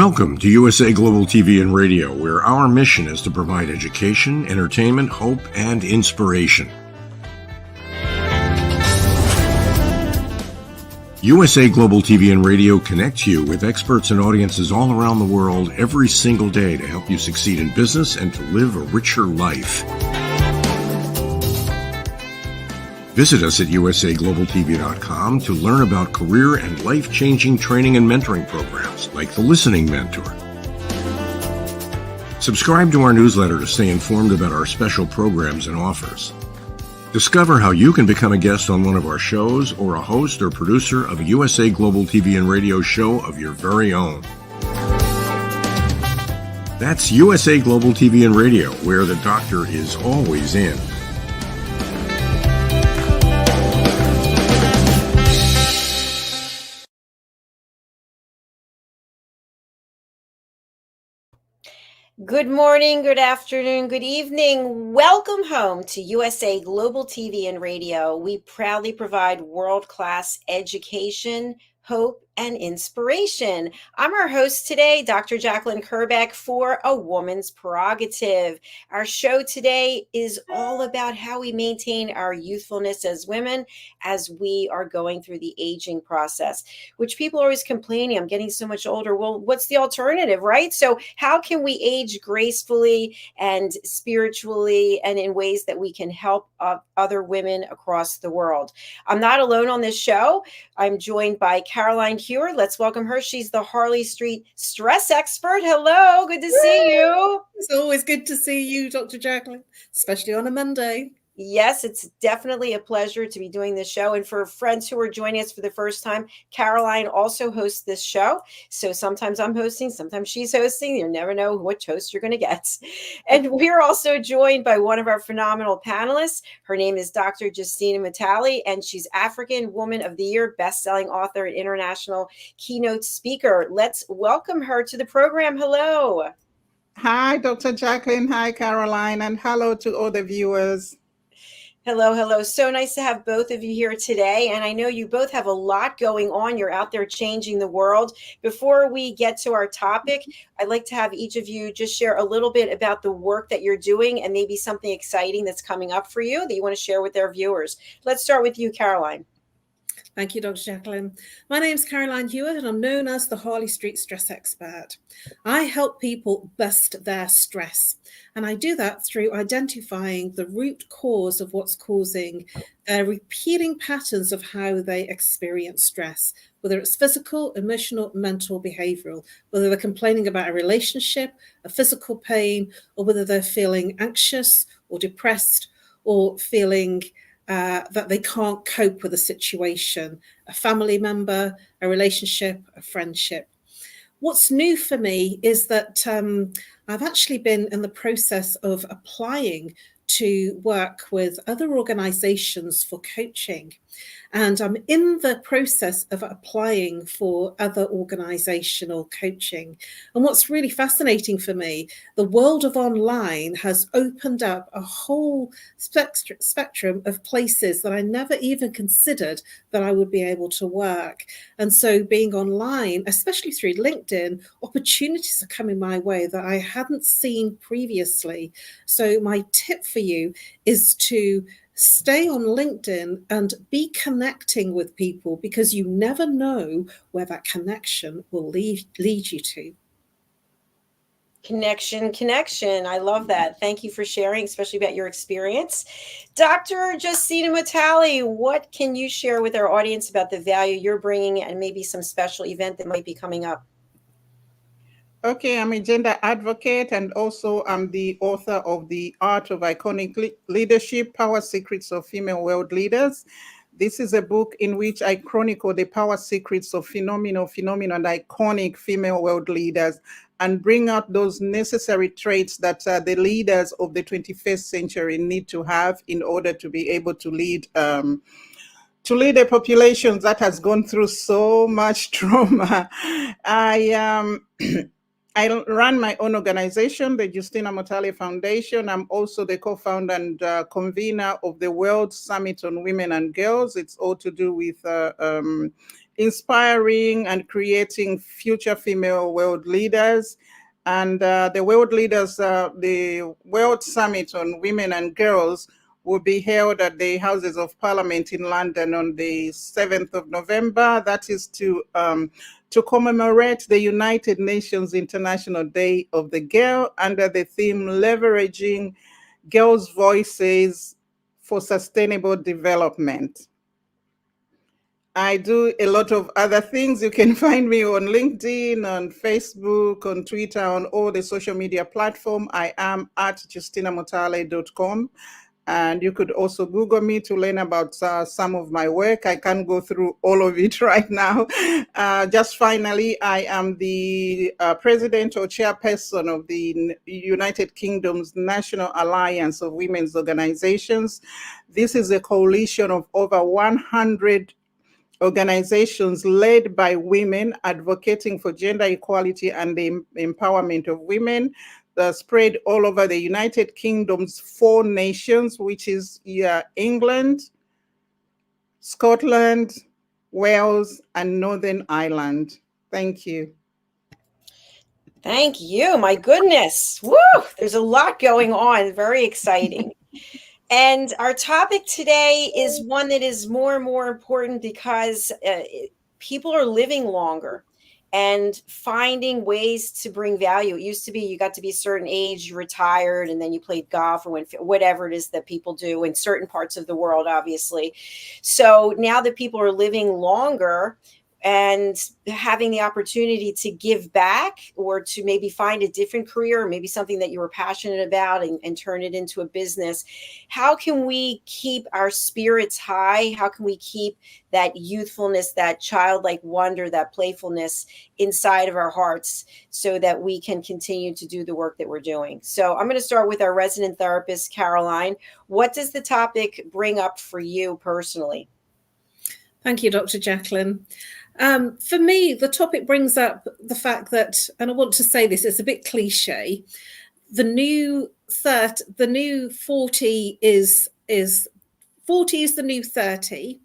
Welcome to USA Global TV and Radio, where our mission is to provide education, entertainment, hope, and inspiration. USA Global TV and Radio connects you with experts and audiences all around the world every single day to help you succeed in business and to live a richer life. Visit us at usaglobaltv.com to learn about career and life-changing training and mentoring programs like the Listening Mentor. Subscribe to our newsletter to stay informed about our special programs and offers. Discover how you can become a guest on one of our shows or a host or producer of a USA Global TV and Radio show of your very own. That's USA Global TV and Radio, where the doctor is always in. Good morning, good afternoon, good evening. Welcome home to USA Global TV and Radio. We proudly provide world-class education, hope, and inspiration. I'm our host today, Dr. JacAlynkerbeck, for A Woman's Prerogative. Our show today is all about how we maintain our youthfulness as women as we are going through the aging process, which people are always complaining, I'm getting so much older. Well, what's the alternative, right? So how can we age gracefully and spiritually and in ways that we can help other women across the world? I'm not alone on this show. I'm joined by Caroline.heward. Let's welcome her. She's the Harley Street stress expert. Hello, good to see you. It's always good to see you, Dr. JACALYN, especially on a Monday. Yes, it's definitely a pleasure to be doing this show. And for friends who are joining us for the first time, Caroline also hosts this show. So sometimes I'm hosting, sometimes she's hosting. You never know which host you're going to get. And we're also joined by one of our phenomenal panelists. Her name is Dr. Justina MUTALE, and she's African Woman of the Year, best-selling author and international keynote speaker. Let's welcome her to the program. Hello. Hi, Dr. JACALYN. Hi, Caroline. And hello to all the viewers. Hello, hello. So nice to have both of you here today. And I know you both have a lot going on. You're out there changing the world. Before we get to our topic, I'd like to have each of you just share a little bit about the work that you're doing and maybe something exciting that's coming up for you that you want to share with our viewers. Let's start with you, Caroline. Thank you, Dr. JACALYN. My name is Caroline.heward, and I'm known as the Harley Street Stress Expert. I help people bust their stress, and I do that through identifying the root cause of what's causing repeating patterns of how they experience stress, whether it's physical, emotional, mental, behavioral, whether they're complaining about a relationship, a physical pain, or whether they're feeling anxious or depressed or feeling that they can't cope with a situation, a family member, a relationship, a friendship. What's new for me is that I've actually been in the process of applying to work with other organizations for coaching. And I'm in the process of applying for other organizational coaching. And what's really fascinating for me, the world of online has opened up a whole spectrum of places that I never even considered that I would be able to work. And so being online, especially through LinkedIn, opportunities are coming my way that I hadn't seen previously. So my tip for you is to stay on LinkedIn and be connecting with people, because you never know where that connection will lead you to. Connection. I love that. Thank you for sharing, especially about your experience. Dr. Justina MUTALE, what can you share with our audience about the value you're bringing and maybe some special event that might be coming up? Okay, I'm a gender advocate, and also I'm the author of The Art of Iconic Leadership, Power Secrets of Female World Leaders. This is a book in which I chronicle the power secrets of phenomenal and iconic female world leaders and bring out those necessary traits that the leaders of the 21st century need to have in order to be able to lead a population that has gone through so much trauma. I run my own organization, the Justina MUTALE Foundation. I'm also the co-founder and convener of the World Summit on Women and Girls. It's all to do with inspiring and creating future female world leaders. And the World Leaders, the World Summit on Women and Girls will be held at the Houses of Parliament in London on the 7th of November. That is to commemorate the United Nations International Day of the Girl under the theme Leveraging Girls' Voices for Sustainable Development. I do a lot of other things. You can find me on LinkedIn, on Facebook, on Twitter, on all the social media platforms. I am at justinamutale.com. And you could also Google me to learn about some of my work. I can't go through all of it right now. Just finally, I am the president or chairperson of the United Kingdom's National Alliance of Women's Organizations. This is a coalition of over 100 organizations led by women advocating for gender equality and the empowerment of women, spread all over the United Kingdom's 4 nations, which is England, Scotland, Wales, and Northern Ireland. Thank you. Thank you. My goodness. Woo! There's a lot going on. Very exciting. And our topic today is one that is more and more important because people are living longer and finding ways to bring value. It used to be you got to be a certain age, you retired, and then you played golf or went, whatever it is that people do in certain parts of the world, obviously. So now that people are living longer and having the opportunity to give back or to maybe find a different career, or maybe something that you were passionate about and turn it into a business, how can we keep our spirits high? How can we keep that youthfulness, that childlike wonder, that playfulness inside of our hearts so that we can continue to do the work that we're doing? So I'm going to start with our resident therapist, Caroline. What does the topic bring up for you personally? Thank you, Dr. Jacalyn. For me, the topic brings up the fact that, and I want to say this, it's a bit cliche, the new 40 is 40 is the new 30,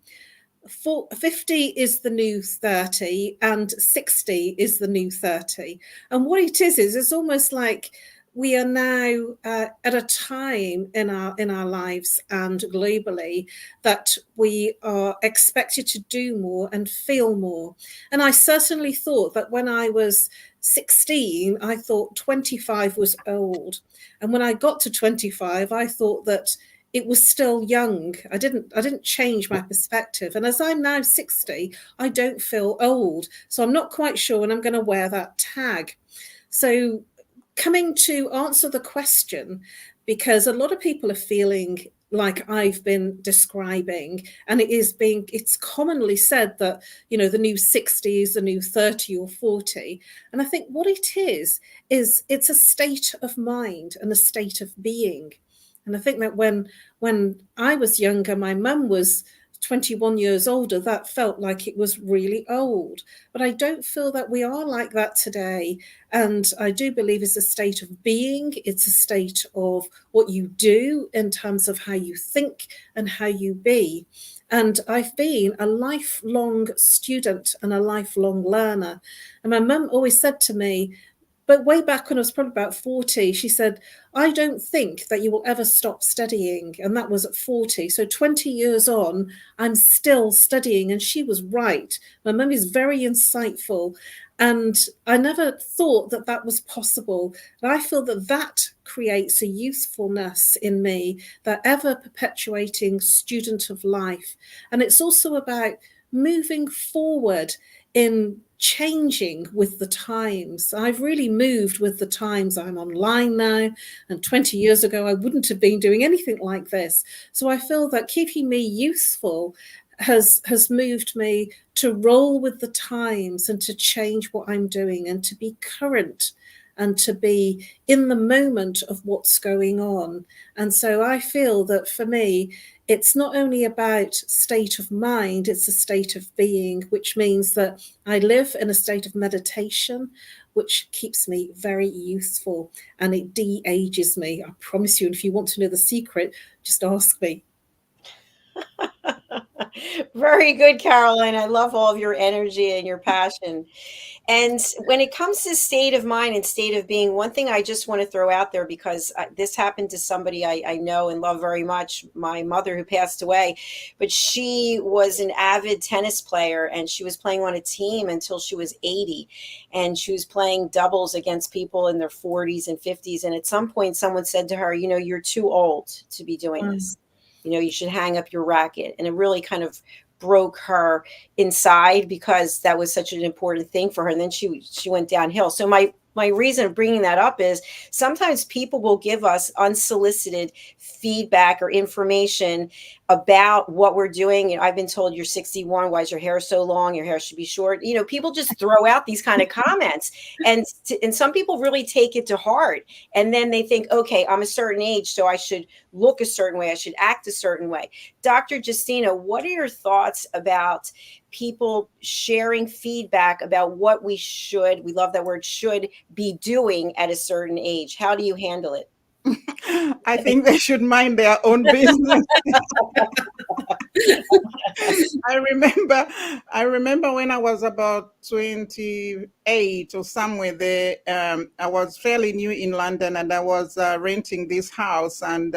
50 is the new 30, and 60 is the new 30. And what it is it's almost like we are now at a time in our lives and globally that we are expected to do more and feel more. And I certainly thought that when I was 16, I thought 25 was old. And when I got to 25, I thought that it was still young. I didn't change my perspective. And as I'm now 60, I don't feel old. So I'm not quite sure when I'm going to wear that tag. So coming to answer the question, because a lot of people are feeling like I've been describing, and it's commonly said that, the new 60 is the new 30 or 40. And I think what it is it's a state of mind and a state of being. And I think that when I was younger, my mum was 21 years older, that felt like it was really old. But I don't feel that we are like that today. And I do believe it's a state of being. It's a state of what you do in terms of how you think and how you be. And I've been a lifelong student and a lifelong learner. And my mum always said to me, but way back when I was probably about 40, she said, I don't think that you will ever stop studying. And that was at 40. So 20 years on, I'm still studying. And she was right. My mum is very insightful. And I never thought that that was possible. And I feel that that creates a youthfulness in me, that ever perpetuating student of life. And it's also about moving forward in changing with the times. I've really moved with the times. I'm online now, and 20 years ago I wouldn't have been doing anything like this. So I feel that keeping me youthful has moved me to roll with the times and to change what I'm doing and to be current and to be in the moment of what's going on. And so I feel that for me, it's not only about state of mind, it's a state of being, which means that I live in a state of meditation, which keeps me very youthful, and it de-ages me. I promise you, and if you want to know the secret, just ask me. Very good, Caroline. I love all of your energy and your passion. And when it comes to state of mind and state of being, one thing I just want to throw out there, because this happened to somebody I know and love very much, my mother who passed away, but she was an avid tennis player and she was playing on a team until she was 80. And she was playing doubles against people in their 40s and 50s. And at some point, someone said to her, you're too old to be doing this. You should hang up your racket. And it really kind of broke her inside, because that was such an important thing for her. And then she went downhill. So my reason of bringing that up is sometimes people will give us unsolicited feedback or information about what we're doing. I've been told you're 61. Why is your hair so long? Your hair should be short. People just throw out these kind of comments, and some people really take it to heart. And then they think, okay, I'm a certain age, so I should look a certain way. I should act a certain way. Dr. Justina, what are your thoughts about people sharing feedback about what we love that word, should be doing at a certain age? How do you handle it? I think they should mind their own business. I remember when I was about 28 or somewhere there, I was fairly new in London, and I was renting this house, and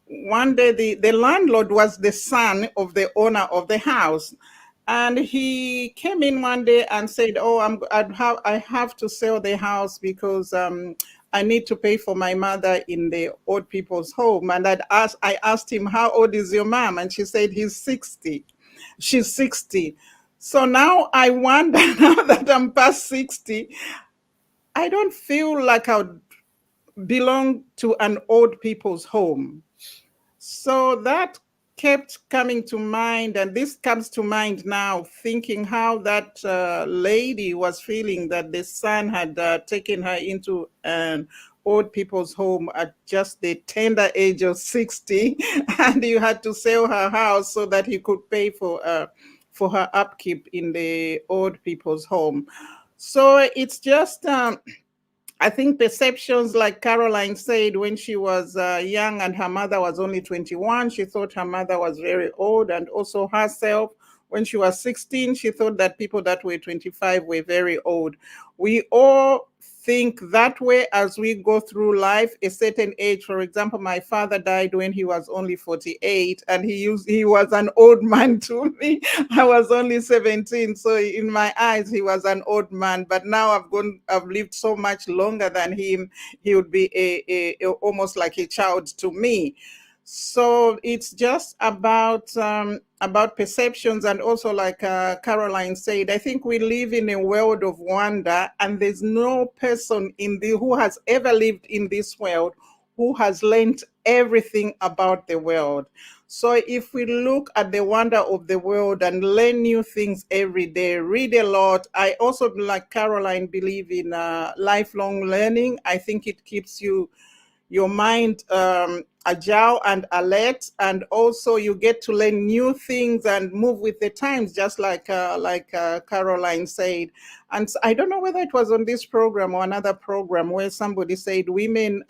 one day the landlord was the son of the owner of the house. And he came in one day and said, "Oh, I have to sell the house because I need to pay for my mother in the old people's home." And I asked him, "How old is your mom?" And she said, "She's 60." So now I wonder, now that I'm past 60, I don't feel like I would belong to an old people's home. So that kept coming to mind, and this comes to mind now, thinking how that lady was feeling, that the son had taken her into an old people's home at just the tender age of 60, and you had to sell her house so that he could pay for her upkeep in the old people's home. So it's just I think perceptions, like Caroline said, when she was young and her mother was only 21, she thought her mother was very old. And also herself, when she was 16, she thought that people that were 25 were very old. We all think that way as we go through life. A certain age, for example, my father died when he was only 48, and he was an old man to me. I was only 17, so in my eyes he was an old man. But now I've lived so much longer than him. He would be a almost like a child to me. So it's just about perceptions. And also, like Caroline said, I think we live in a world of wonder, and there's no person who has ever lived in this world who has learned everything about the world. So if we look at the wonder of the world and learn new things every day, read a lot. I also, like Caroline, believe in lifelong learning. I think it keeps your mind agile and alert, and also you get to learn new things and move with the times, just like Caroline said. And I don't know whether it was on this program or another program where somebody said women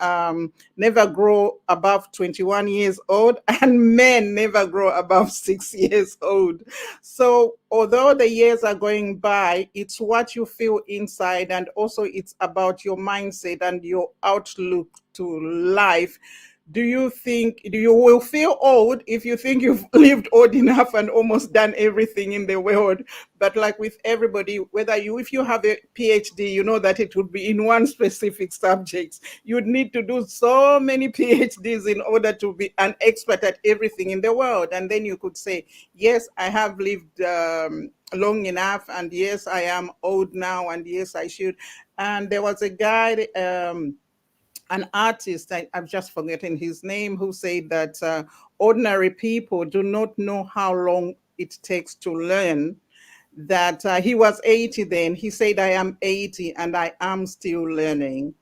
never grow above 21 years old, and men never grow above 6 years old. So although the years are going by, it's what you feel inside, and also it's about your mindset and your outlook to life. Do you will feel old if you think you've lived old enough and almost done everything in the world? But like with everybody, if you have a PhD, you know that it would be in one specific subject. You'd need to do so many PhDs in order to be an expert at everything in the world. And then you could say, yes, I have lived long enough, and yes, I am old now, and yes, I should. And there was a guy, an artist, I've just forgotten his name, who said that ordinary people do not know how long it takes to learn. That he was 80 then. He said, I am 80 and I am still learning.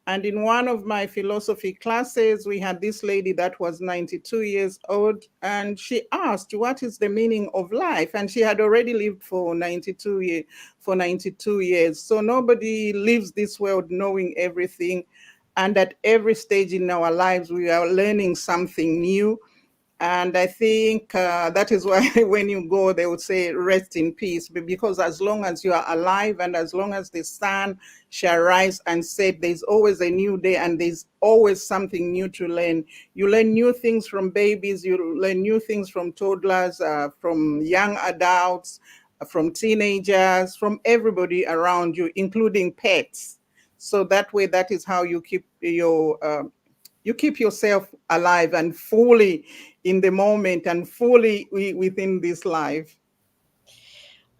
And in one of my philosophy classes, we had this lady that was 92 years old, and she asked, what is the meaning of life? And she had already lived for 92 years. So nobody leaves this world knowing everything. And at every stage in our lives, we are learning something new. And I think that is why when you go, they would say, rest in peace, because as long as you are alive and as long as the sun shall rise and set, there's always a new day and there's always something new to learn. You learn new things from babies, you learn new things from toddlers, from young adults, from teenagers, from everybody around you, including pets. So that way, that is how you keep you keep yourself alive and fully in the moment and fully within this life.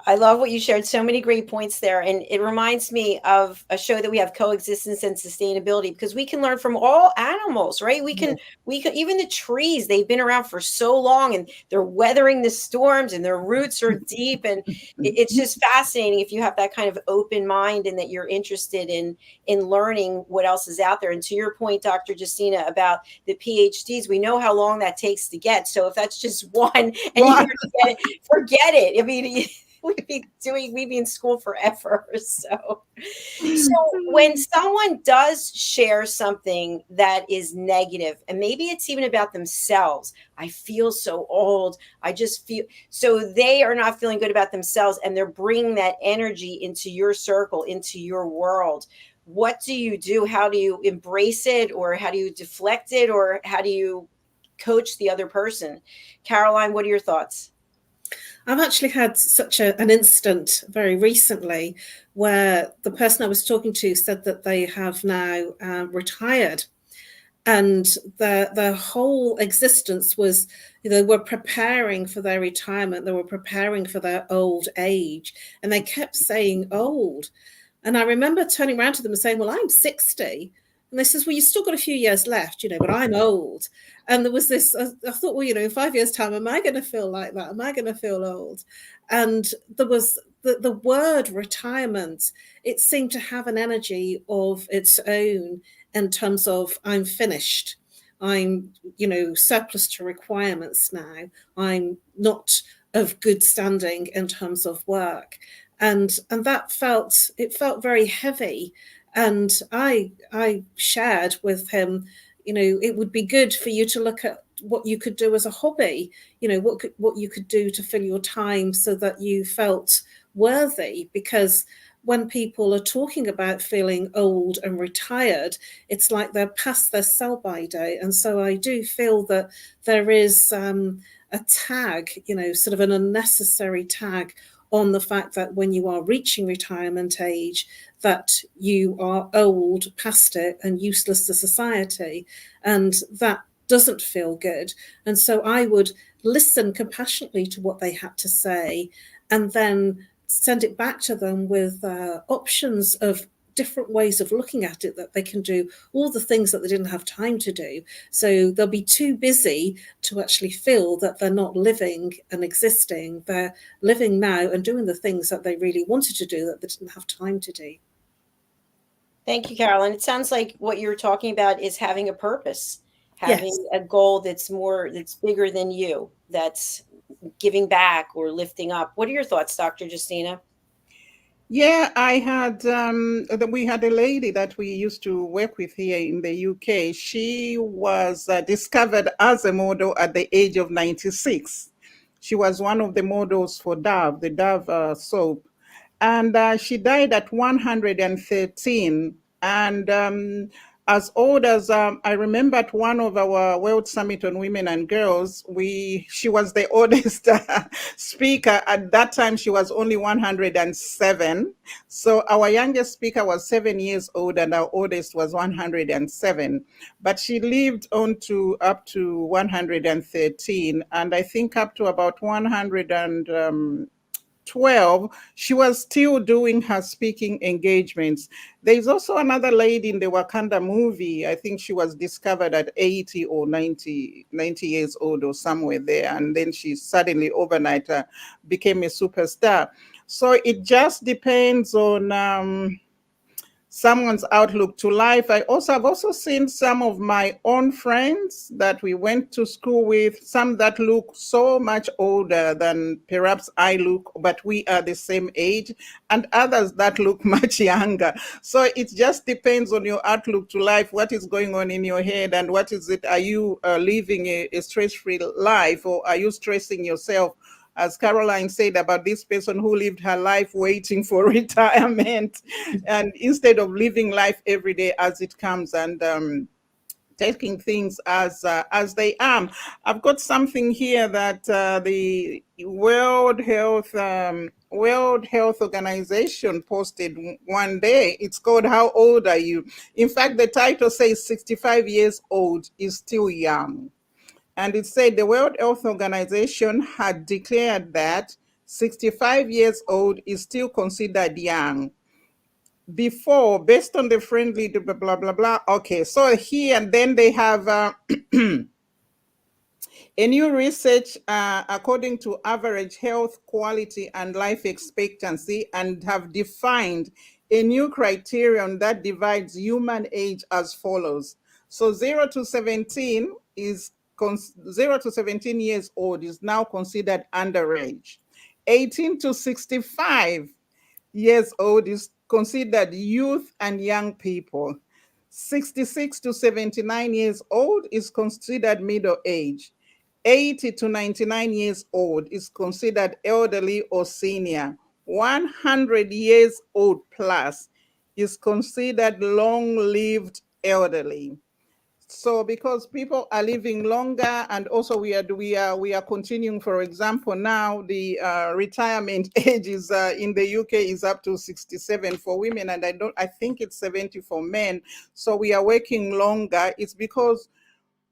I love what you shared. So many great points there. And it reminds me of a show that we have, Coexistence and Sustainability, because we can learn from all animals, right? We can, even the trees, they've been around for so long and they're weathering the storms and their roots are deep. And it's just fascinating if you have that kind of open mind and that you're interested in learning what else is out there. And to your point, Dr. Justina, about the PhDs, we know how long that takes to get. So if that's just one and you forget it. I mean, we'd be in school forever. So when someone does share something that is negative, and maybe it's even about themselves, I feel so old, I just feel, so they are not feeling good about themselves and they're bringing that energy into your circle, into your world. What do you do? How do you embrace it, or how do you deflect it, or how do you coach the other person? Caroline, what are your thoughts? I've actually had such an incident very recently where the person I was talking to said that they have now retired, and their whole existence was, they were preparing for their retirement, they were preparing for their old age, and they kept saying old. And I remember turning around to them and saying, well, I'm 60. And they says, well, you've still got a few years left, but I'm old. And there was this, I thought, well, in 5 years' time, am I going to feel like that? Am I going to feel old? And there was the word retirement. It seemed to have an energy of its own in terms of, I'm finished. I'm, surplus to requirements now. I'm not of good standing in terms of work. And that felt very heavy. And I shared with him, it would be good for you to look at what you could do as a hobby, what you could do to fill your time so that you felt worthy. Because when people are talking about feeling old and retired, it's like they're past their sell-by date. And so I do feel that there is a tag, sort of an unnecessary tag on the fact that when you are reaching retirement age, that you are old, past it, and useless to society. And that doesn't feel good. And so I would listen compassionately to what they had to say and then send it back to them with options of different ways of looking at it, that they can do all the things that they didn't have time to do. So they'll be too busy to actually feel that they're not living and existing. They're living now and doing the things that they really wanted to do that they didn't have time to do. Thank you, Caroline. It sounds like what you're talking about is having a purpose, having Yes. a goal that's bigger than you, that's giving back or lifting up. What are your thoughts, Dr. Justina? Yeah, we had a lady that we used to work with here in the UK. She was discovered as a model at the age of 96. She was one of the models for Dove, the Dove soap. And she died at 113. And as old as I remember at one of our World Summit on Women and Girls, she was the oldest speaker. At that time, she was only 107. So our youngest speaker was 7 years old and our oldest was 107. But she lived on to up to 113. And I think up to about 112, she was still doing her speaking engagements. There's also another lady in the Wakanda movie. I think she was discovered at 80 or 90 years old or somewhere there. And then she suddenly overnight became a superstar. So it just depends on someone's outlook to life. I've also seen some of my own friends that we went to school with, some that look so much older than perhaps I look, but we are the same age, and others that look much younger. So it just depends on your outlook to life, what is going on in your head, and what is it, are you living a stress-free life, or are you stressing yourself? As Caroline said about this person who lived her life waiting for retirement, and instead of living life every day as it comes, and taking things as they are. I've got something here that the World Health Organization posted one day. It's called "How Old Are You?" In fact, the title says 65 years old is still young. And it said the World Health Organization had declared that 65 years old is still considered young. Before, based on the friendly blah, blah, blah, blah. Okay, so here and then they have a new research according to average health quality and life expectancy, and have defined a new criterion that divides human age as follows. So 0 to 17 years old is now considered underage. 18 to 65 years old is considered youth and young people. 66 to 79 years old is considered middle age. 80 to 99 years old is considered elderly or senior. 100 years old plus is considered long-lived elderly. So because people are living longer, and also we are continuing, for example, now the retirement age is in the UK is up to 67 for women, and I think it's 70 for men. So we are working longer. It's because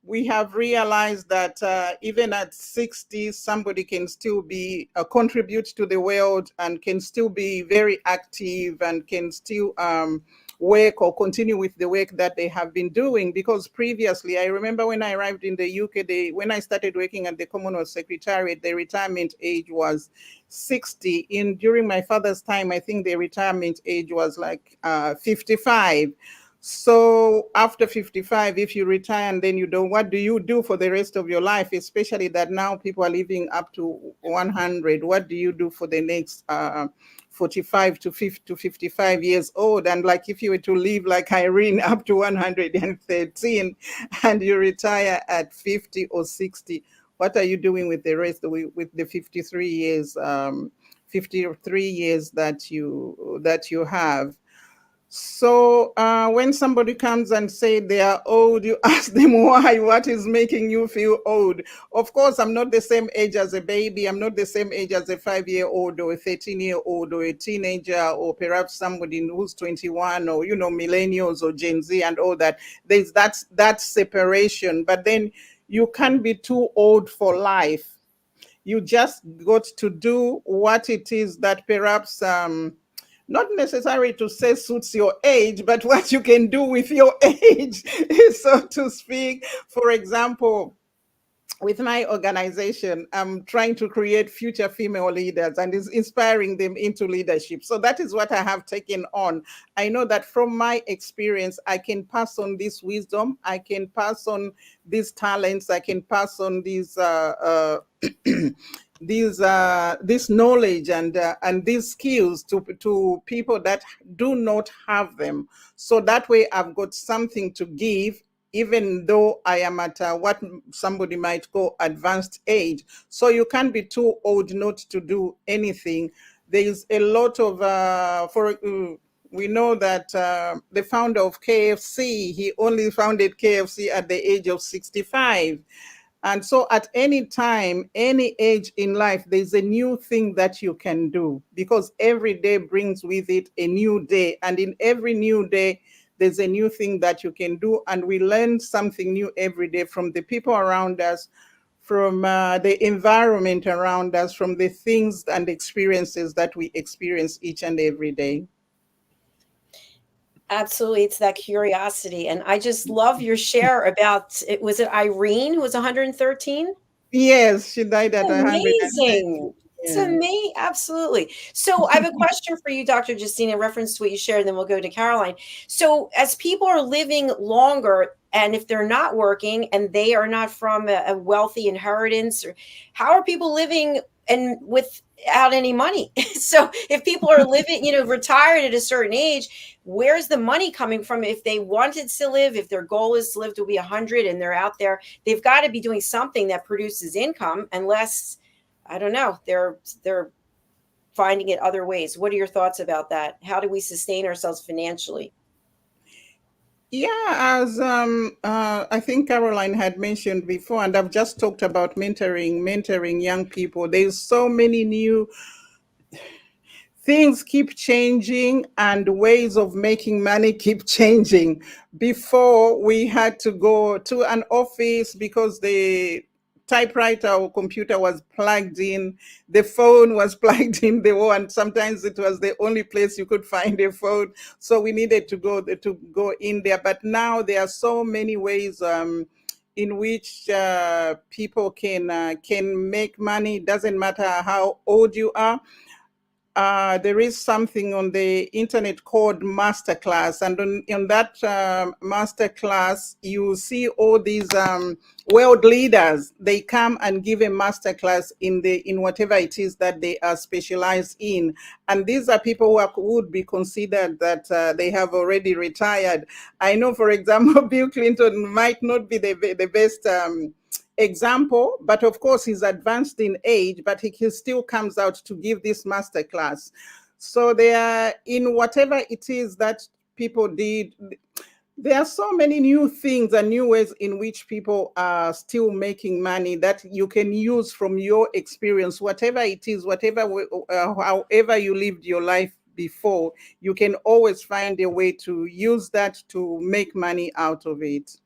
we have realized that even at 60, somebody can still be contribute to the world, and can still be very active, and can still work or continue with the work that they have been doing. Because previously, I remember when I arrived in the UK, when I started working at the Commonwealth Secretariat, the retirement age was 60. During my father's time, I think the retirement age was like 55. So after 55, if you retire and then you don't, what do you do for the rest of your life? Especially that now people are living up to 100. What do you do for the next 45 to 50 to 55 years old? And like if you were to live like Irene up to 113 and you retire at 50 or 60, what are you doing with the rest with the 53 years 53 years that you have? So when somebody comes and say they are old, you ask them why, what is making you feel old? Of course, I'm not the same age as a baby. I'm not the same age as a 5-year-old or a 13-year-old or a teenager, or perhaps somebody who's 21, or, millennials or Gen Z and all that. There's that separation, but then you can't be too old for life. You just got to do what it is that perhaps not necessary to say suits your age, but what you can do with your age, so to speak. For example, with my organization, I'm trying to create future female leaders and is inspiring them into leadership. So that is what I have taken on. I know that from my experience, I can pass on this wisdom, I can pass on these talents, I can pass on these this knowledge and these skills to people that do not have them. So that way I've got something to give, even though I am at what somebody might call advanced age. So you can't be too old not to do anything. There is a lot of we know that the founder of KFC, he only founded KFC at the age of 65. And so at any time, any age in life, there's a new thing that you can do, because every day brings with it a new day. And in every new day, there's a new thing that you can do. And we learn something new every day from the people around us, from the environment around us, from the things and experiences that we experience each and every day. Absolutely. It's that curiosity. And I just love your share about was it Irene who was 113? Yes, she died at 113. Amazing. To me, absolutely. So I have a question for you, Dr. Justina, in reference to what you shared, and then we'll go to Caroline. So as people are living longer, and if they're not working and they are not from a wealthy inheritance, or how are people living and without any money? So if people are living, retired at a certain age, where's the money coming from? If they wanted to live, if their goal is to live to be 100 and they're out there, they've got to be doing something that produces income, unless, I don't know, they're finding it other ways. What are your thoughts about that? How do we sustain ourselves financially? Yeah, as I think Caroline had mentioned before, and I've just talked about mentoring young people. There's so many new things keep changing and ways of making money keep changing. Before, we had to go to an office because the typewriter or computer was plugged in, the phone was plugged in the wall, and sometimes it was the only place you could find a phone. So we needed to go in there. But now there are so many ways in which people can make money. It doesn't matter how old you are. There is something on the internet called masterclass, and on that masterclass, you see all these world leaders. They come and give a masterclass in whatever it is that they are specialized in, and these are people who would be considered that they have already retired. I know, for example, Bill Clinton might not be the best example, but of course he's advanced in age, but he still comes out to give this master class. So they are, in whatever it is that people did, there are so many new things and new ways in which people are still making money that you can use from your experience, whatever it is, however you lived your life before, you can always find a way to use that to make money out of it.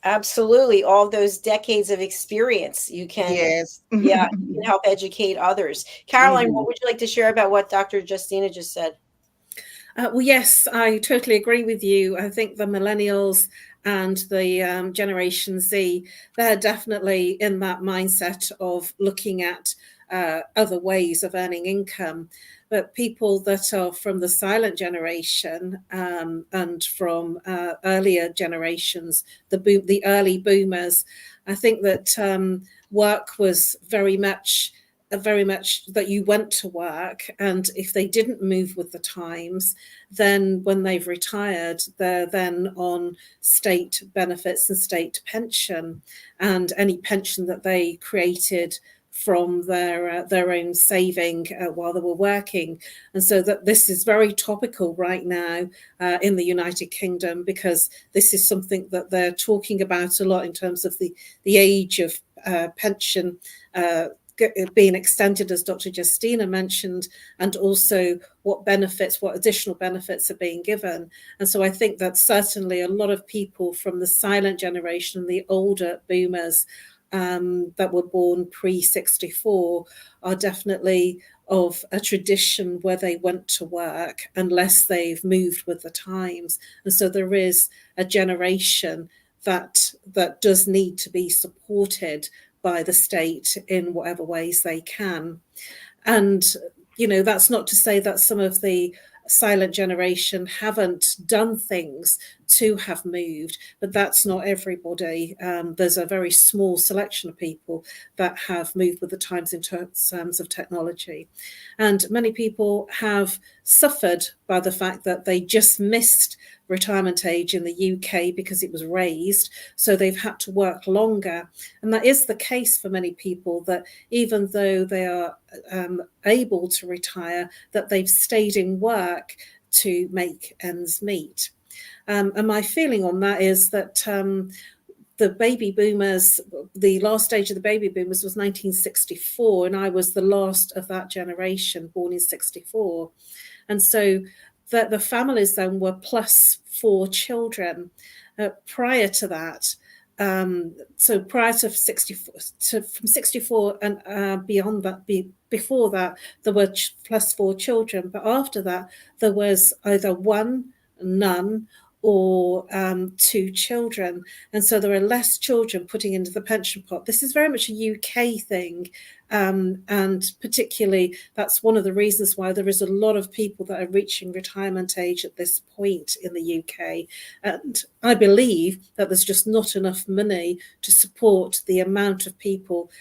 Absolutely. All those decades of experience, you can, Yes. yeah, you can help educate others. Caroline, what would you like to share about what Dr. Justina just said? Well, yes, I totally agree with you. I think the millennials and the Generation Z, they're definitely in that mindset of looking at other ways of earning income. But people that are from the silent generation and from earlier generations, the early boomers, I think that work was very much that you went to work, and if they didn't move with the times, then when they've retired, they're then on state benefits and state pension, and any pension that they created from their own saving while they were working. And so that this is very topical right now in the United Kingdom, because this is something that they're talking about a lot in terms of the age of pension being extended, as Dr. Justina mentioned, and also what additional benefits are being given. And so I think that certainly a lot of people from the silent generation, the older boomers that were born pre-64, are definitely of a tradition where they went to work unless they've moved with the times. And so there is a generation that does need to be supported by the state in whatever ways they can. And, that's not to say that some of the silent generation haven't done things to have moved, but that's not everybody. There's a very small selection of people that have moved with the times in terms of technology. And many people have suffered by the fact that they just missed retirement age in the UK because it was raised, so they've had to work longer. And that is the case for many people, that even though they are able to retire, that they've stayed in work to make ends meet. And my feeling on that is that the baby boomers, the last stage of the baby boomers was 1964, and I was the last of that generation, born in 64. And so the families then were plus 4 children. Prior to that, so prior to 64, from 64 and beyond that, before that, there were plus 4 children. But after that, there was either one, none, or 2 children. And so there are less children putting into the pension pot. This is very much a UK thing. And particularly, that's one of the reasons why there is a lot of people that are reaching retirement age at this point in the UK. And I believe that there's just not enough money to support the amount of people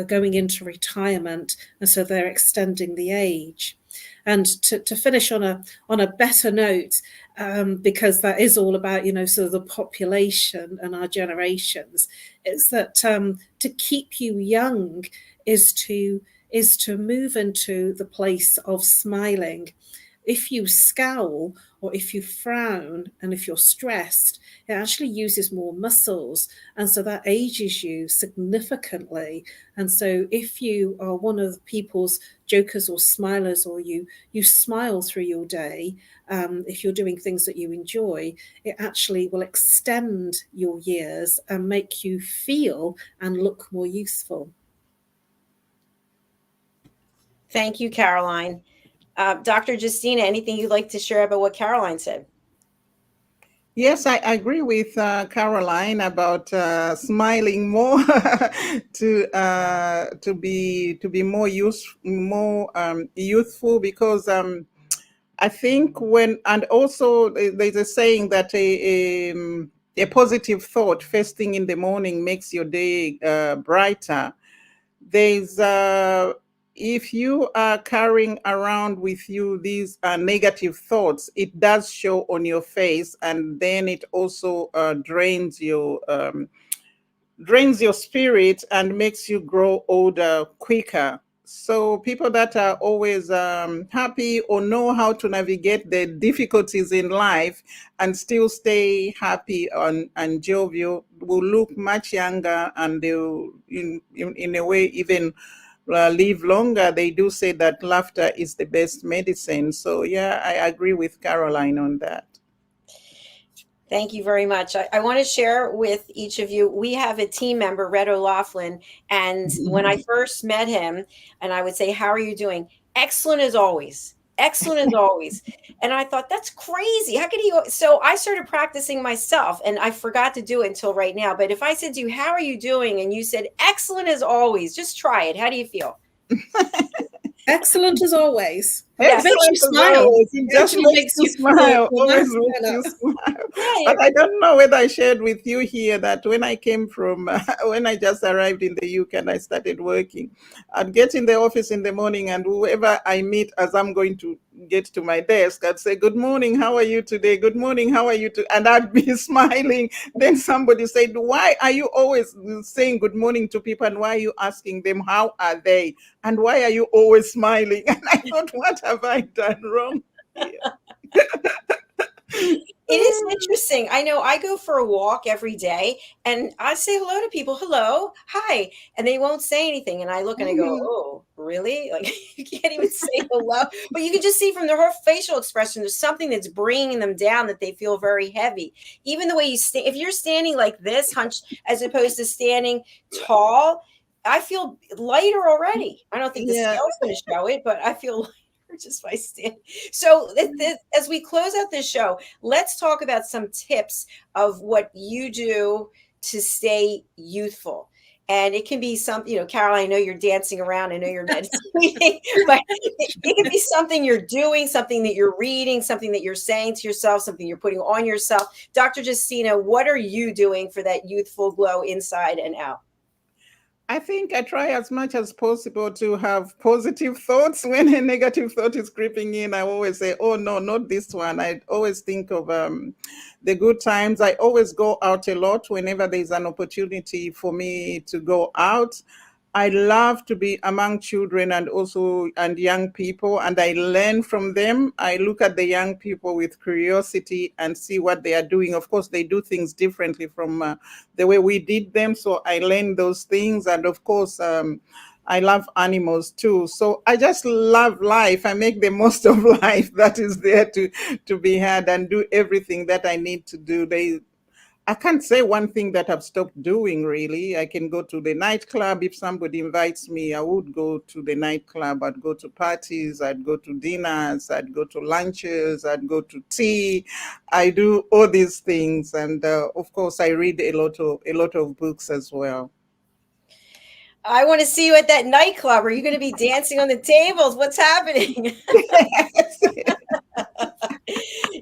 going into retirement, and so they're extending the age. And to finish on a better note, because that is all about, sort of the population and our generations, is that to keep you young is to move into the place of smiling. If you scowl or if you frown and if you're stressed, it actually uses more muscles, and so that ages you significantly. And so if you are one of the people's jokers or smilers, or you smile through your day, if you're doing things that you enjoy, it actually will extend your years and make you feel and look more youthful. Thank you, Caroline. Dr. Justina, anything you'd like to share about what Caroline said? Yes, I agree with Caroline about smiling more to be more youthful, because I think and also there's a saying that a positive thought first thing in the morning makes your day brighter. There's if you are carrying around with you these negative thoughts, it does show on your face, and then it also drains your spirit and makes you grow older quicker. So people that are always happy or know how to navigate the difficulties in life and still stay happy and jovial will look much younger, and they'll in a way even live longer. They do say that laughter is the best medicine. So yeah, I agree with Caroline on that. Thank you very much. I want to share with each of you, we have a team member, Red O'Laughlin, and when I first met him, and I would say, how are you doing? Excellent as always. Excellent as always. And I thought, that's crazy. How could he? So I started practicing myself, and I forgot to do it until right now. But if I said to you, how are you doing? And you said, excellent as always, just try it. How do you feel? Excellent as always. Yes. It makes you smile. It just makes you smile. Always makes you smile. But I don't know whether I shared with you here that when I came from, when I just arrived in the UK and I started working, I'd get in the office in the morning, and whoever I meet as I'm going to get to my desk, I'd say, good morning, how are you today? Good morning, how are you today? And I'd be smiling. Then somebody said, why are you always saying good morning to people, and why are you asking them how are they? And why are you always smiling? And I thought, what have I done wrong here? It is interesting. I know I go for a walk every day, and I say hello to people. Hello, hi. And they won't say anything. And I look and I go, oh, really? Like, you can't even say hello. But you can just see from their whole facial expression, there's something that's bringing them down, that they feel very heavy. Even the way you stand, if you're standing like this, hunched, as opposed to standing tall, I feel lighter already. I don't think the scale's going to show it, but I feel lighter just by standing. So as we close out this show, let's talk about some tips of what you do to stay youthful. And it can be something, Caroline, I know you're dancing around. I know you're meditating, but it can be something you're doing, something that you're reading, something that you're saying to yourself, something you're putting on yourself. Dr. Justina, what are you doing for that youthful glow inside and out? I think I try as much as possible to have positive thoughts. When a negative thought is creeping in, I always say, oh, no, not this one. I always think of the good times. I always go out a lot whenever there's an opportunity for me to go out. I love to be among children and young people, and I learn from them. I look at the young people with curiosity and see what they are doing. Of course, they do things differently from the way we did them, so I learn those things. And of course, I love animals too. So I just love life. I make the most of life that is there to be had, and do everything that I need to do. I can't say one thing that I've stopped doing, really. I can go to the nightclub. If somebody invites me, I would go to the nightclub. I'd go to parties. I'd go to dinners. I'd go to lunches. I'd go to tea. I do all these things. And of course, I read a lot of books as well. I want to see you at that nightclub. Are you going to be dancing on the tables? What's happening?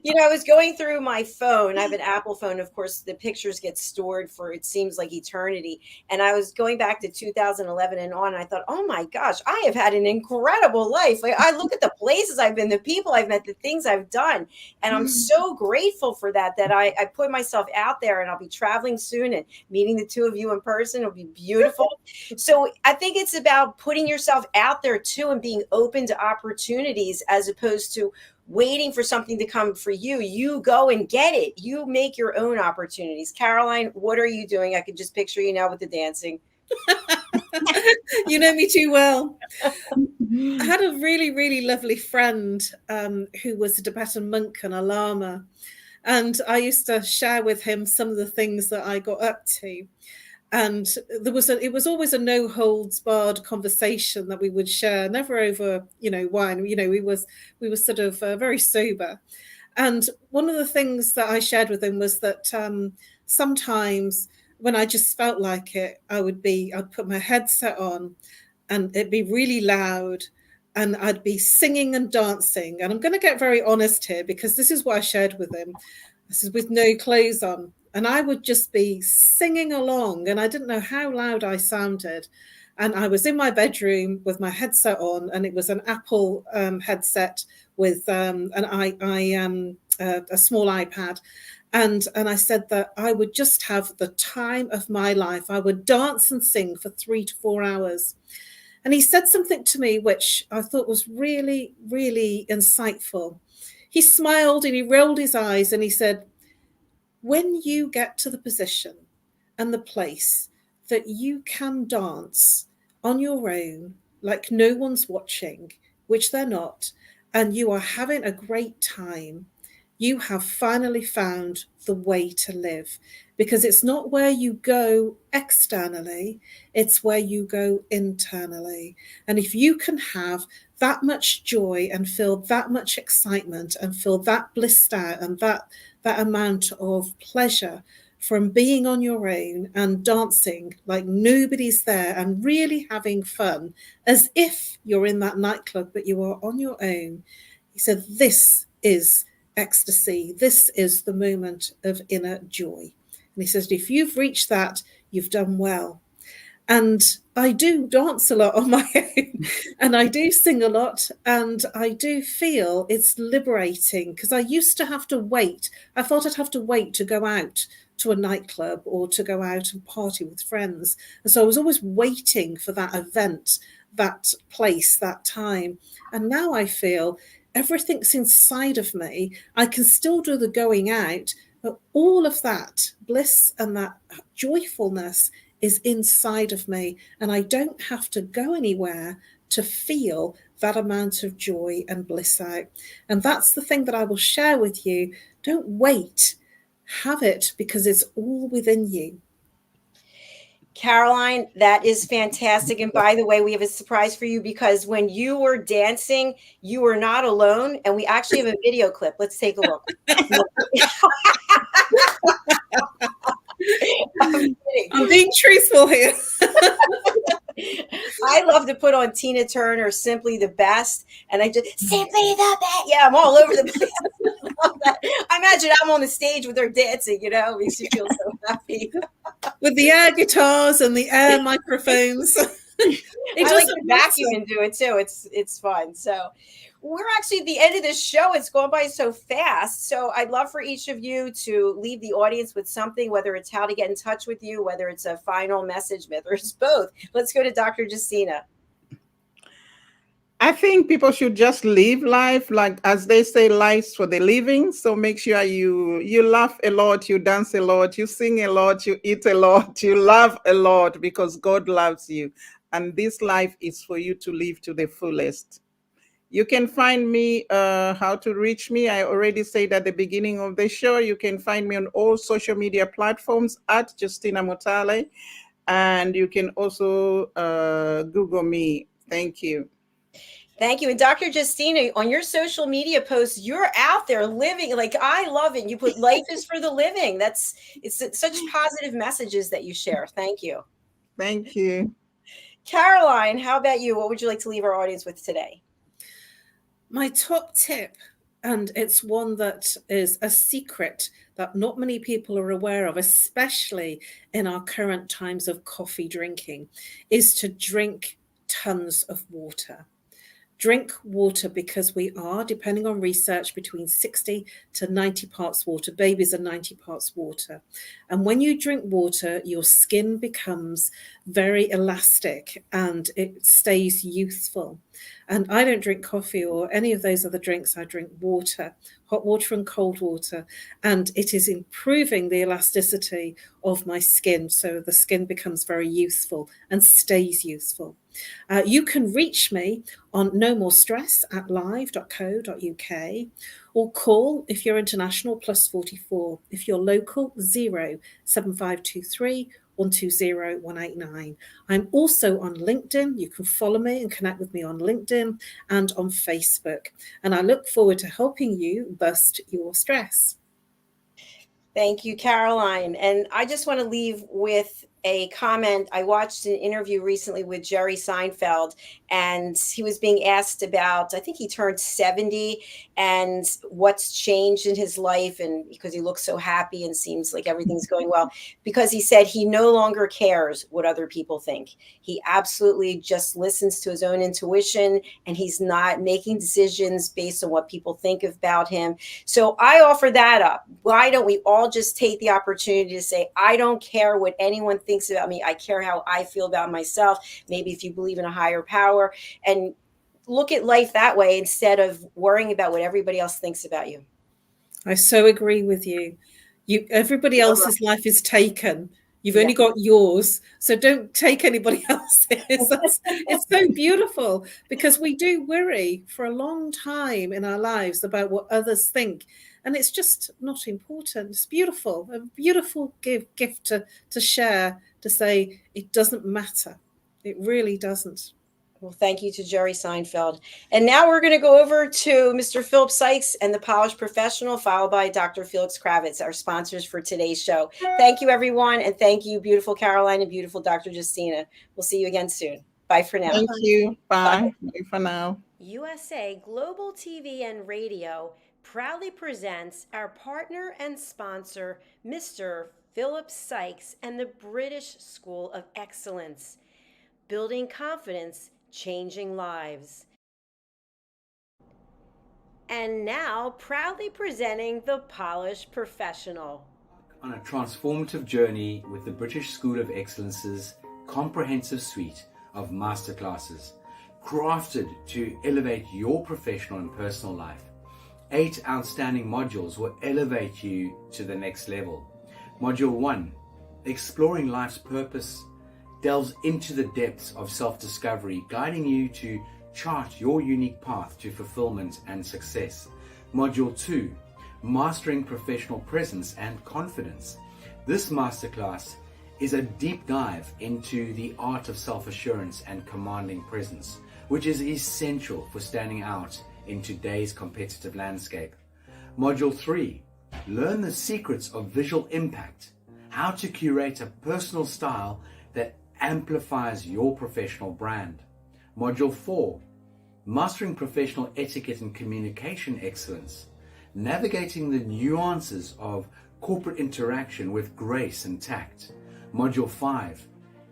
You know, I was going through my phone. I have an Apple phone. Of course, the pictures get stored for, it seems like eternity. And I was going back to 2011 and on. And I thought, oh my gosh, I have had an incredible life. Like, I look at the places I've been, the people I've met, the things I've done. And I'm so grateful for that I put myself out there, and I'll be traveling soon and meeting the two of you in person. It'll be beautiful. So I think it's about putting yourself out there too, and being open to opportunities, as opposed to waiting for something to come for you. You go and get it. You make your own opportunities. Caroline, what are you doing? I can just picture you now with the dancing. You know me too well. I had a really, really lovely friend who was a Tibetan monk and a lama. And I used to share with him some of the things that I got up to. And it was always a no holds barred conversation that we would share, never over, wine. We were sort of very sober. And one of the things that I shared with him was that sometimes when I just felt like it, I'd put my headset on and it'd be really loud and I'd be singing and dancing. And I'm going to get very honest here, because this is what I shared with him. This is with no clothes on. And I would just be singing along, and I didn't know how loud I sounded. And I was in my bedroom with my headset on, and it was an Apple headset with a small iPad. And I said that I would just have the time of my life. I would dance and sing for 3 to 4 hours. And he said something to me which I thought was really, really insightful. He smiled and he rolled his eyes and he said, when you get to the position and the place that you can dance on your own, like no one's watching, which they're not, and you are having a great time, you have finally found the way to live. Because it's not where you go externally, it's where you go internally. And if you can have that much joy and feel that much excitement and feel that blissed out and that amount of pleasure from being on your own and dancing like nobody's there and really having fun, as if you're in that nightclub but you are on your own, he said, this is ecstasy. This is the moment of inner joy. And he says, if you've reached that, you've done well. And I do dance a lot on my own, and I do sing a lot, and I do feel it's liberating, because I used to have to wait. I thought I'd have to wait to go out to a nightclub or to go out and party with friends. And so I was always waiting for that event, that place, that time. And now I feel everything's inside of me. I can still do the going out, but all of that bliss and that joyfulness is inside of me, and I don't have to go anywhere to feel that amount of joy and bliss out. And that's the thing that I will share with you. Don't wait. Have it, because it's all within you. Caroline, that is fantastic. And by the way, we have a surprise for you, because when you were dancing, you were not alone. And we actually have a video clip. Let's take a look. I'm being truthful here. I love to put on Tina Turner, Simply the Best, and I just, Simply the Best. Yeah, I'm all over the place. I love that. I imagine I'm on the stage with her dancing, it makes you feel so happy. With the air guitars and the air microphones. I like to vacuum and do it too. It's fun. So we're actually at the end of this show. It's gone by so fast. So I'd love for each of you to leave the audience with something, whether it's how to get in touch with you, whether it's a final message, whether it's both. Let's go to Dr. Justina. I think people should just live life, like, as they say, life's for the living. So make sure you laugh a lot, you dance a lot, you sing a lot, you eat a lot, you laugh a lot, because God loves you. And this life is for you to live to the fullest. You can find me, how to reach me. I already said at the beginning of the show, you can find me on all social media platforms at Justina MUTALE. And you can also Google me. Thank you. Thank you. And Dr. Justina, on your social media posts, you're out there living. Like, I love it. You put life is for the living. It's such positive messages that you share. Thank you. Thank you. Caroline, how about you? What would you like to leave our audience with today? My top tip, and it's one that is a secret that not many people are aware of, especially in our current times of coffee drinking, is to drink tons of water. Drink water, because we are, depending on research, between 60 to 90 parts water. Babies are 90 parts water. And when you drink water, your skin becomes very elastic and it stays youthful. And I don't drink coffee or any of those other drinks. I drink water, hot water and cold water. And it is improving the elasticity of my skin. So the skin becomes very youthful and stays youthful. You can reach me on nomorestress at live.co.uk, or call, if you're international, +44. If you're local, 07523 120 189. I'm also on LinkedIn. You can follow me and connect with me on LinkedIn and on Facebook. And I look forward to helping you bust your stress. Thank you, Caroline. And I just want to leave with a comment. I watched an interview recently with Jerry Seinfeld, and he was being asked about, I think he turned 70, and what's changed in his life, and because he looks so happy and seems like everything's going well, because he said he no longer cares what other people think. He absolutely just listens to his own intuition, and he's not making decisions based on what people think about him. So I offer that up. Why don't we all just take the opportunity to say, I don't care what anyone thinks about me. I care how I feel about myself. Maybe if you believe in a higher power, and look at life that way instead of worrying about what everybody else thinks about you. I so agree with you. Everybody else's life is taken. You've only got yours. So don't take anybody else's. It's so beautiful, because we do worry for a long time in our lives about what others think. And it's just not important. It's beautiful, a beautiful gift to share, to say it doesn't matter. It really doesn't. Well, thank you to Jerry Seinfeld. And now we're going to go over to Mr. Philip Sykes and the Polished Professional, followed by Dr. Felix Kravitz, our sponsors for today's show. Thank you, everyone. And thank you, beautiful Caroline and beautiful Dr. Justina. We'll see you again soon. Bye for now. Thank you. Bye. Bye for now. USA Global TV and Radio proudly presents our partner and sponsor, Mr. Philip Sykes and the British School of Excellence. Building confidence, changing lives. And now, proudly presenting the Polished Professional. On a transformative journey with the British School of Excellence's comprehensive suite of masterclasses, crafted to elevate your professional and personal life. 8 outstanding modules will elevate you to the next level. Module 1, Exploring Life's Purpose, delves into the depths of self-discovery, guiding you to chart your unique path to fulfillment and success. Module 2, Mastering Professional Presence and Confidence. This masterclass is a deep dive into the art of self-assurance and commanding presence, which is essential for standing out in today's competitive landscape. Module 3, Learn the secrets of visual impact, how to curate a personal style that amplifies your professional brand. Module 4, Mastering Professional Etiquette and Communication Excellence, navigating the nuances of corporate interaction with grace and tact. Module 5,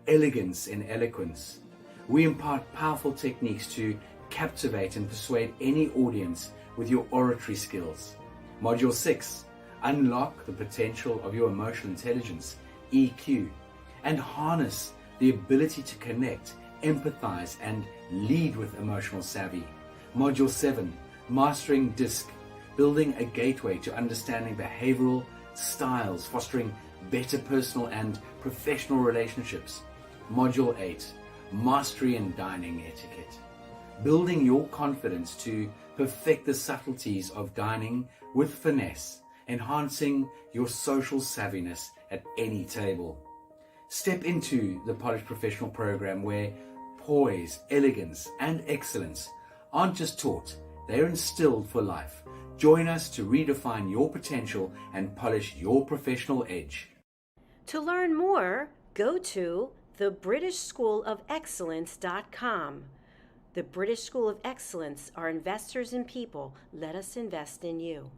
Elegance in Eloquence. We impart powerful techniques to captivate and persuade any audience with your oratory skills. Module 6, Unlock the potential of your emotional intelligence, EQ, and harness the ability to connect, empathize, and lead with emotional savvy. Module 7, Mastering DISC, building a gateway to understanding behavioral styles, fostering better personal and professional relationships. Module 8, Mastery in Dining Etiquette. building your confidence to perfect the subtleties of dining with finesse, enhancing your social savviness at any table. Step into the Polished Professional program where poise, elegance, and excellence aren't just taught, they're instilled for life. Join us to redefine your potential and polish your professional edge. To learn more, go to thebritishschoolofexcellence.com. The British School of Excellence are investors in people. Let us invest in you.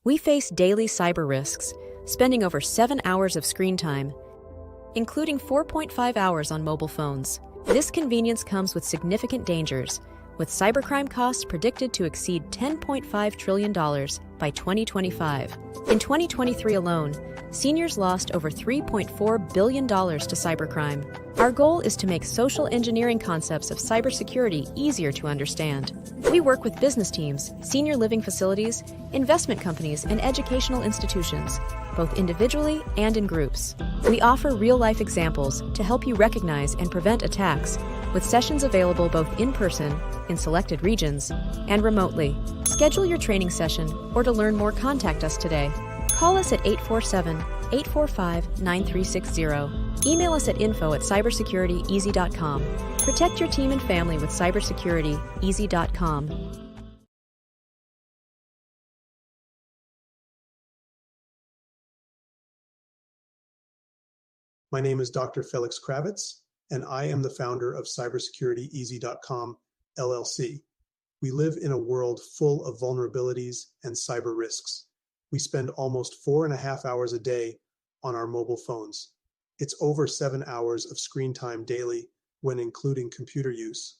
We face daily cyber risks, spending over 7 hours of screen time, including 4.5 hours on mobile phones. This convenience comes with significant dangers, with cybercrime costs predicted to exceed $10.5 trillion by 2025. In 2023 alone, seniors lost over $3.4 billion to cybercrime. Our goal is to make social engineering concepts of cybersecurity easier to understand. We work with business teams, senior living facilities, investment companies, and educational institutions, both individually and in groups. We offer real-life examples to help you recognize and prevent attacks, with sessions available both in person, in selected regions, and remotely. Schedule your training session, or to learn more, contact us today. Call us at 847-845-9360. Email us at info@cybersecurityeasy.com. Protect your team and family with cybersecurityeasy.com. My name is Dr. Felix Kravitz, and I am the founder of cybersecurityeasy.com, LLC. We live in a world full of vulnerabilities and cyber risks. We spend almost 4.5 hours a day on our mobile phones. It's over 7 hours of screen time daily when including computer use.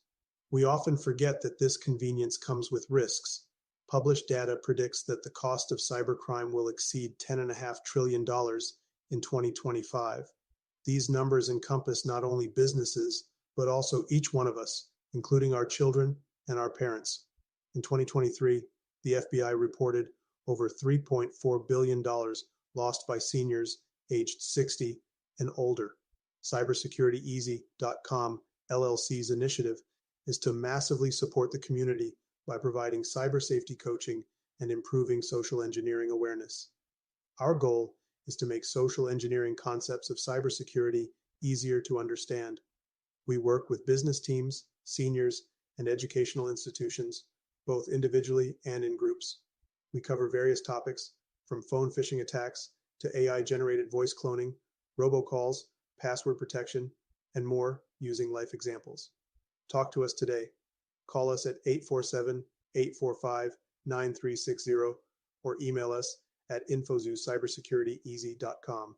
We often forget that this convenience comes with risks. Published data predicts that the cost of cybercrime will exceed $10.5 trillion in 2025. These numbers encompass not only businesses, but also each one of us, including our children and our parents. In 2023, the FBI reported over $3.4 billion lost by seniors aged 60 and older. Cybersecurityeasy.com LLC's initiative is to massively support the community by providing cyber safety coaching and improving social engineering awareness. Our goal is to make social engineering concepts of cybersecurity easier to understand. We work with business teams, seniors, and educational institutions, both individually and in groups. We cover various topics from phone phishing attacks to AI-generated voice cloning, robocalls, password protection, and more using life examples. Talk to us today. Call us at 847-845-9360 or email us at info@cybersecurityeasy.com.